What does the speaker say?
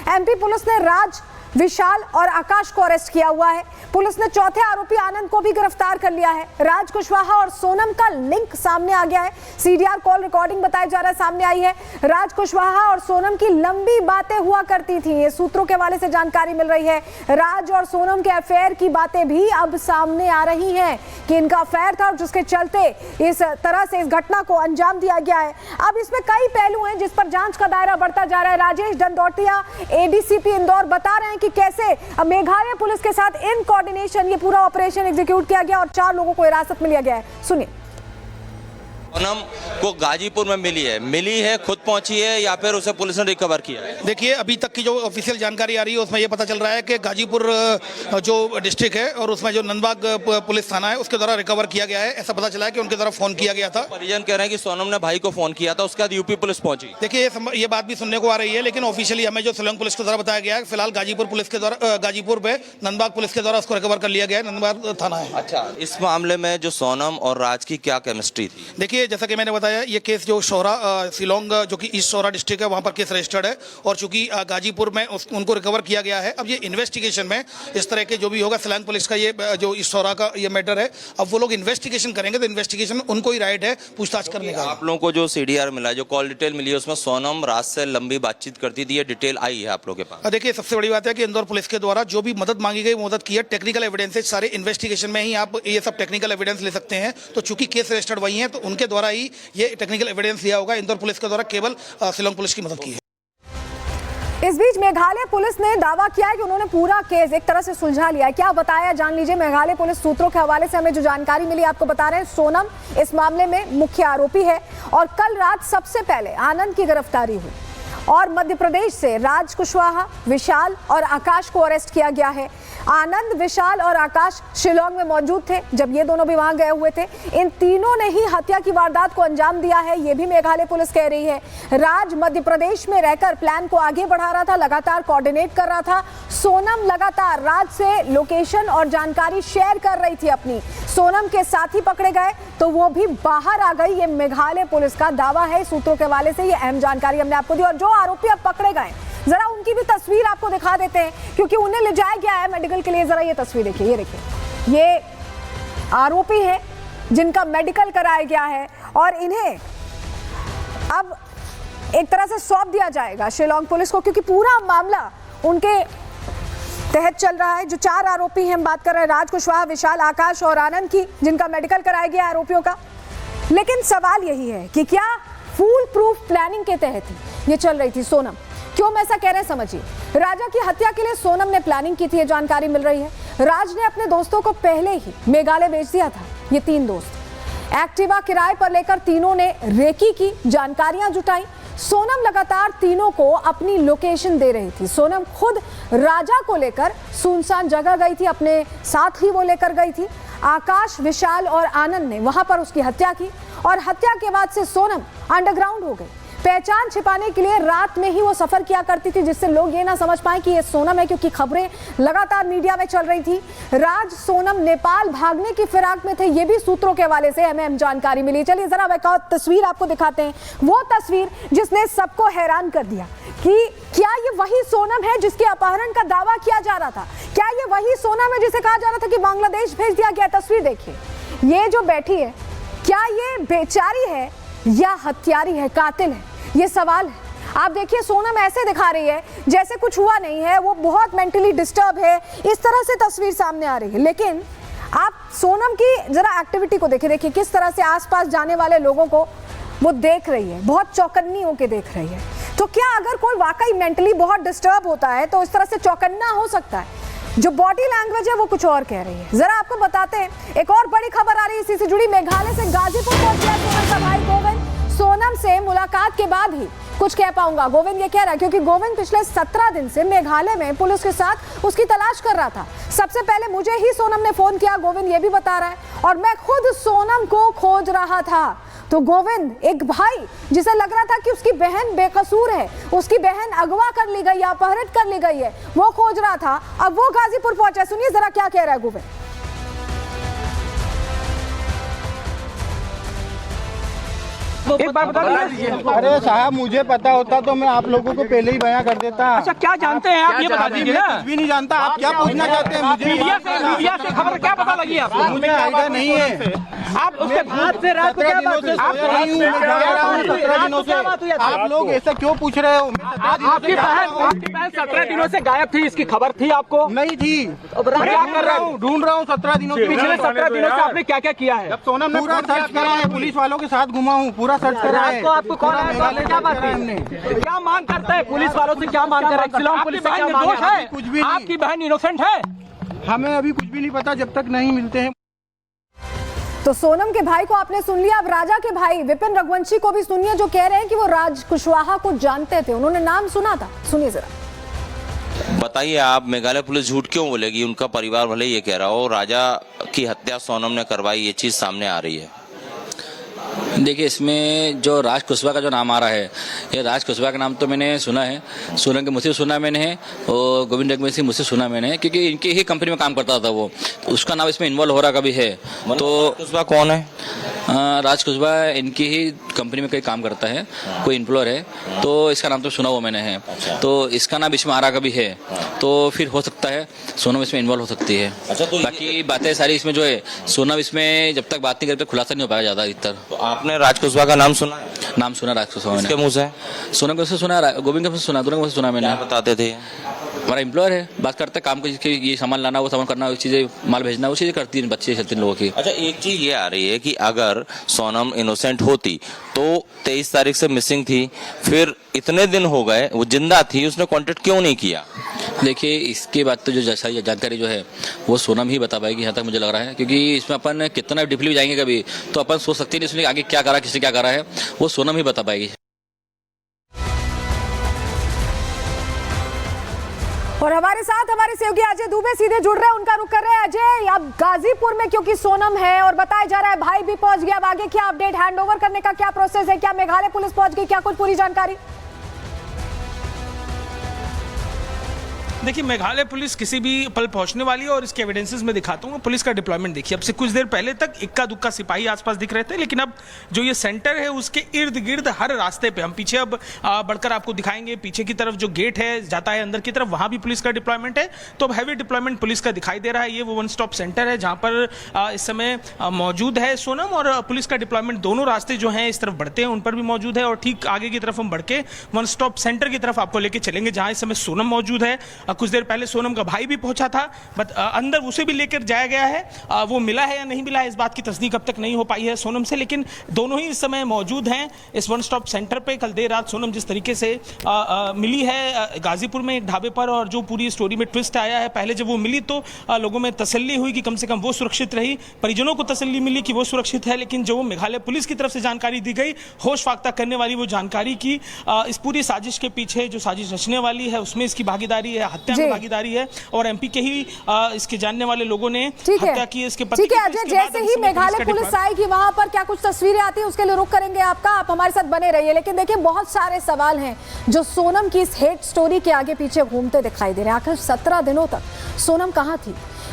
MP police ने राज, विशाल और आकाश को अरेस्ट किया हुआ है। पुलिस ने चौथे आरोपी आनंद को भी गिरफ्तार कर लिया है। राज कुशवाहा और सोनम का लिंक सामने आ गया है। सीडीआर कॉल रिकॉर्डिंग बताया जा रहा है सामने आई है। राज कुशवाहा और सोनम की लंबी बातें हुआ करती थी, ये सूत्रों के हवाले से जानकारी मिल रही है। राज और सोनम के अफेयर की बातें भी अब सामने आ रही हैं कि इनका अफेयर था, जिसके चलते इस तरह से इस घटना को अंजाम दिया गया है। अब इसमें कई पहलू हैं जिस पर जांच का दायरा बढ़ता जा रहा है। राजेश दंडोतिया, एडीसीपी इंदौर, बता रहे हैं कि कैसे मेघालय पुलिस के साथ इन कोऑर्डिनेशन ये पूरा ऑपरेशन एग्जीक्यूट किया गया और 4 लोगों को हिरासत में लिया गया है। सुनिए। सोनम को गाजीपुर में मिली है, खुद पहुंची है या फिर उसे पुलिस ने रिकवर किया है? देखिए, अभी तक की जो ऑफिशियल जानकारी आ रही है उसमें यह पता चल रहा है कि गाजीपुर जो डिस्ट्रिक्ट है और उसमें जो नंदबाग पुलिस थाना है उसके द्वारा रिकवर किया गया है। ऐसा पता चला है कि उनके द्वारा फोन किया गया था। परिजन कह रहे हैं कि सोनम ने भाई को फोन किया था, उसके बाद यूपी पुलिस पहुंची। देखिए, ये बात भी सुनने को आ रही है, लेकिन ऑफिशियली हमें जो शिलोंग पुलिस के द्वारा बताया गया है, फिलहाल गाजीपुर पुलिस के द्वारा, गाजीपुर पे नंदबाग पुलिस के द्वारा उसको रिकवर कर लिया गया है। नंदबाग थाना है। अच्छा, इस मामले में जो सोनम और राज की क्या केमिस्ट्री थी? देखिए, जैसा कि मैंने बताया, ये केस जो शोरा शिलोंग जो कि ईस्ट शोरा डिस्ट्रिक्ट है वहाँ पर केस रजिस्टर्ड है और चूंकि गाजीपुर में उनको रिकवर किया गया है। अब ये इन्वेस्टिगेशन में इस तरह के जो भी होगा, शिलोंग पुलिस का ये जो ईस्ट शोरा का ये मैटर है, अब वो लोग इन्वेस्टिगेशन करेंगे तो इन्वेस्टिगेशन में उनको ही राइट है पूछताछ करने का। आप लोगों को जो सीडीआर मिला है, जो कॉल डिटेल मिली है, उसमें सोनम राज से लंबी बातचीत करती थी, ये डिटेल आई है आप लोगों के पास? देखिए, सबसे बड़ी बात है कि इंदौर पुलिस के द्वारा जो भी मदद मांगी गई मदद की है। टेक्निकल एविडेंसेज सारे इन्वेस्टिगेशन में ही आप ये सब टेक्निकल एविडेंस ले सकते हैं। तो चूंकि केस रजिस्टर्ड वही है तो उनके द्वारा ही ये टेक्निकल एविडेंस दिया होगा। इंदौर पुलिस के द्वारा केवल शिलोंग पुलिस की मदद की है। इस बीच मेघालय पुलिस ने दावा किया है कि उन्होंने पूरा केस एक तरह से सुलझा लिया है। क्या बताया जान लीजिए। मेघालय पुलिस सूत्रों के हवाले से हमें जो जानकारी मिली आपको बता रहे हैं। सोनम इस मामले में मुख्य आरोपी है और कल रात सबसे पहले आनंद की गिरफ्तारी हुई और मध्य प्रदेश से राज कुशवाहा, विशाल और आकाश को अरेस्ट किया गया है। आनंद, विशाल और आकाश शिलोंग में मौजूद थे जब ये दोनों भी वहां गए हुए थे। इन तीनों ने ही हत्या की वारदात को अंजाम दिया है, ये भी मेघालय पुलिस कह रही है। राज मध्य प्रदेश में रहकर प्लान को आगे बढ़ा रहा था, लगातार कोऑर्डिनेट कर रहा था। सोनम लगातार राज से लोकेशन और जानकारी शेयर कर रही थी अपनी। सोनम के साथी पकड़े गए तो वो भी बाहर आ गई, ये मेघालय पुलिस का दावा है। सूत्रों के हवाले से ये अहम जानकारी हमने आपको दी। और जो आरोपी अब पकड़े गए, जरा उनकी भी तस्वीर आपको दिखा देते हैं क्योंकि उन्हें ले जाया गया है मेडिकल के लिए। जरा ये तस्वीर देखिए, ये देखिए, ये आरोपी है जिनका मेडिकल कराया गया है और इन्हें अब एक तरह से सौंप दिया जाएगा शिलोंग पुलिस को क्योंकि पूरा मामला उनके तहत चल रहा है। जो 4 आरोपी हैं, हम बात कर रहे हैं राज कुशवाहा, विशाल, आकाश और आनंद की, जिनका मेडिकल कराया गया आरोपियों का। लेकिन सवाल यही है कि क्या फूल प्रूफ प्लानिंग के तहत ये चल रही थी सोनम? क्यों मैं ऐसा कह रहे हैं समझिए। राजा की हत्या के लिए सोनम ने प्लानिंग की थी, ये जानकारी मिल रही है। राज ने अपने दोस्तों को पहले ही मेघालय भेज दिया था। ये 3 दोस्त एक्टिवा किराए पर लेकर तीनों ने रेकी की, जानकारियां जुटाई। सोनम लगातार तीनों को अपनी लोकेशन दे रही थी। सोनम खुद राजा को लेकर सुनसान जगह गई थी, अपने साथ ही वो लेकर गई थी। आकाश, विशाल और आनंद ने वहां पर उसकी हत्या की और हत्या के बाद से सोनम अंडरग्राउंड हो गई। पहचान छिपाने के लिए रात में ही वो सफर किया करती थी जिससे लोग ये ना समझ पाए कि ये सोनम है, क्योंकि खबरें लगातार मीडिया में चल रही थी। राज, सोनम नेपाल भागने की फिराक में थे, ये भी सूत्रों के हवाले से हमें जानकारी मिली। चलिए जरा एक और तस्वीर आपको दिखाते हैं, वो तस्वीर जिसने सबको हैरान कर दिया कि क्या ये वही सोनम है जिसके अपहरण का दावा किया जा रहा था? क्या ये वही सोनम है जिसे कहा जा रहा था कि बांग्लादेश भेज दिया गया? तस्वीर देखिए, ये जो बैठी है, क्या ये बेचारी है या हत्यारी है, कातिल है? ये सवाल है। आप देखिए, सोनम ऐसे दिखा रही है जैसे कुछ हुआ नहीं है, वो बहुत मेंटली डिस्टर्ब है, इस तरह से तस्वीर सामने आ रही है। लेकिन आप सोनम की जरा एक्टिविटी को देखिए, देखिए किस तरह से आसपास जाने वाले लोगों को वो देख रही है, बहुत चौकन्नी होकर देख रही है। तो क्या अगर कोई वाकई मेंटली बहुत डिस्टर्ब होता है तो इस तरह से चौकन्ना हो सकता है? जो बॉडी लैंग्वेज है वो कुछ और कह रही है। जरा आपको बताते हैं, एक और बड़ी खबर आ रही है इसी से जुड़ी। मेघालय से गाजीपुर पहुंच गया सोनम का भाई गोविंद। सोनम से मुलाकात के बाद ही कुछ कह पाऊंगा, गोविंद ये कह रहा है, क्योंकि गोविंद पिछले 17 दिन से मेघालय में पुलिस के साथ उसकी तलाश कर रहा था। सबसे पहले मुझे ही सोनम ने फोन किया, गोविंद ये भी बता रहा है, और मैं खुद सोनम को खोज रहा था। तो गोविंद, एक भाई जिसे लग रहा था कि उसकी बहन बेकसूर है, उसकी बहन अगवा कर ली गई, अपहरित कर ली गई है, वो खोज रहा था, अब वो गाजीपुर पहुंचा। सुनिए जरा क्या कह रहा है गोविंद। एक बार बता दीजिए। अरे साहब मुझे पता होता तो मैं आप लोगों को पहले ही बयां कर देता। अच्छा क्या जानते हैं आप ये बता दीजिए ना। कुछ भी नहीं जानता। आप क्या पूछना चाहते हैं मुझे? मीडिया से खबर क्या पता लगी आपको? मुझे आइडिया नहीं है। आप उसके बाद से रात को क्या बात हुई? आप नहीं हूँ, मैं जा रहा हूँ 17 दिनों से। आप लोग ऐसा क्यों पूछ रहे हो? आपकी बहन 17 दिनों से गायब थी, इसकी खबर थी आपको? नहीं थी। क्या कर रहा हूँ? ढूंढ रहा हूँ 17 दिनों से। पिछले 17 दिनों से आपने क्या क्या किया है? सोनम ने पूरा सर्च करा है, पुलिस वालों के साथ घुमा हूँ, पूरा सर्च करा है। आपको कौन है? क्या बात है? क्या मांग करते हैं पुलिस वालों से? क्या मांग कर रहे हैं? पुलिस बहन निर्दोष है? कुछ भी नहीं। आपकी बहन इनोसेंट है? हमें अभी कुछ भी नहीं पता जब तक नहीं मिलते हैं। तो सोनम के भाई को आपने सुन लिया, अब राजा के भाई विपिन रघुवंशी को भी सुनिए, जो कह रहे हैं कि वो राज कुशवाहा को जानते थे, उन्होंने नाम सुना था। सुनिए जरा। बताइए आप, मेघालय पुलिस झूठ क्यों बोलेगी? उनका परिवार भले ये कह रहा हो राजा की हत्या सोनम ने करवाई, ये चीज सामने आ रही है। देखिए, इसमें जो राज कुशवाहा का जो नाम आ रहा है, ये राज कुशवाहा का नाम तो मैंने सुना है, सोनम के मुझसे सुना मैंने है, और गोविंद रघुवंशी मुझसे सुना मैंने है, क्योंकि इनकी ही कंपनी में काम करता था वो, तो उसका नाम इसमें इन्वॉल्व हो रहा कभी है। तो कुशवाहा कौन है? राज कुशवाहा इनकी ही कंपनी में कहीं काम करता है, कोई एम्प्लॉयर है, तो इसका नाम तो सुना हुआ मैंने है। तो इसका नाम इसमें आ रहा कभी है, तो फिर हो सकता है सोनम इसमें इन्वॉल्व हो सकती है। अच्छा, तो बाकी बातें सारी इसमें जो है, सोनम इसमें जब तक बात नहीं करते खुलासा नहीं हो पाया ज़्यादा इधर। तो आपने राज कुशवाहा का नाम सुना है? नाम सुना राज कुशवाहा किसके मुंह से? सोनम के मुझसे सुना, गोविंद के मुझसे सुना, दोनों के मुझसे सुना मैंने। क्या बताते थे? हमारा एम्प्लॉयर है, बात करते हैं काम की, ये सामान लाना, वो सामान करना, वो चीज़ें माल भेजना, वो चीज़ें करती हैं, बच्चे चलते हैं लोगों की। अच्छा, एक चीज ये आ रही है कि अगर सोनम इनोसेंट होती तो 23 तारीख से मिसिंग थी, फिर इतने दिन हो गए वो जिंदा थी, उसने कांटेक्ट क्यों नहीं किया? देखिए, इसके बाद तो जो जैसा ये जानकारी जो है वो सोनम ही बता पाएगी, यहाँ तक मुझे लग रहा है, क्योंकि इसमें अपन कितना डीपली जाएंगे कभी तो अपन सोच सकते नहीं, इसमें आगे क्या करा, किसने क्या करा है, वो सोनम ही बता पाएगी। और हमारे साथ हमारे सहयोगी अजय दुबे सीधे जुड़ रहे हैं, उनका रुख कर रहे हैं। अजय, अब गाजीपुर में क्योंकि सोनम है और बताया जा रहा है भाई भी पहुंच गया, अब आगे क्या अपडेट, हैंडओवर करने का क्या प्रोसेस है, क्या मेघालय पुलिस पहुंच गई, क्या कुछ पूरी जानकारी? देखिए, मेघालय पुलिस किसी भी पल पहुंचने वाली है और इसके एविडेंसेस में दिखाता हूँ। पुलिस का डिप्लॉयमेंट देखिए, अब से कुछ देर पहले तक इक्का दुक्का सिपाही आसपास दिख रहे थे, लेकिन अब जो ये सेंटर है उसके इर्द गिर्द हर रास्ते पे, हम पीछे अब बढ़कर आपको दिखाएंगे, पीछे की तरफ जो गेट है जाता है अंदर की तरफ, वहां भी पुलिस का डिप्लॉयमेंट है। तो अब हैवी डिप्लॉयमेंट पुलिस का दिखाई दे रहा है। ये वो वन स्टॉप सेंटर है जहां पर इस समय मौजूद है सोनम, और पुलिस का डिप्लॉयमेंट दोनों रास्ते जो हैं इस तरफ बढ़ते हैं उन पर भी मौजूद है, और ठीक आगे की तरफ हम बढ़ के वन स्टॉप सेंटर की तरफ आपको लेके चलेंगे जहां इस समय सोनम मौजूद है। कुछ देर पहले सोनम का भाई भी पहुंचा था, बट अंदर उसे भी लेकर जाया गया है। वो मिला है या नहीं मिला है इस बात की तस्दीक अब तक नहीं हो पाई है सोनम से, लेकिन दोनों ही इस समय मौजूद हैं इस वन स्टॉप सेंटर पे। कल देर रात सोनम जिस तरीके से मिली है गाजीपुर में एक ढाबे पर, और जो पूरी स्टोरी में ट्विस्ट आया है, पहले जब वो मिली तो लोगों में तसल्ली हुई कि कम से कम वो सुरक्षित रही, परिजनों को तसल्ली मिली कि वो सुरक्षित है, लेकिन जो मेघालय पुलिस की तरफ से जानकारी दी गई, होश फाख्ता करने वाली वो जानकारी की इस पूरी साजिश के पीछे जो साजिश रचने वाली है उसमें इसकी भागीदारी है, हत्या में भागीदारी है, और एमपी के ही इसके जानने वाले लोगों ने हत्या की इसके पति। ठीक है अजय, जैसे ही मेघालय पुलिस आएगी वहां पर क्या कुछ तस्वीरें आती है उसके लिए रुख करेंगे आपका, आप हमारे साथ बने रहिए। लेकिन देखिए, बहुत सारे सवाल हैं जो सोनम की इस हेट स्टोरी के आगे पीछे घूमते दिखाई दे रहे हैं। आखिर 17 दिनों तक सोनम कहां थी?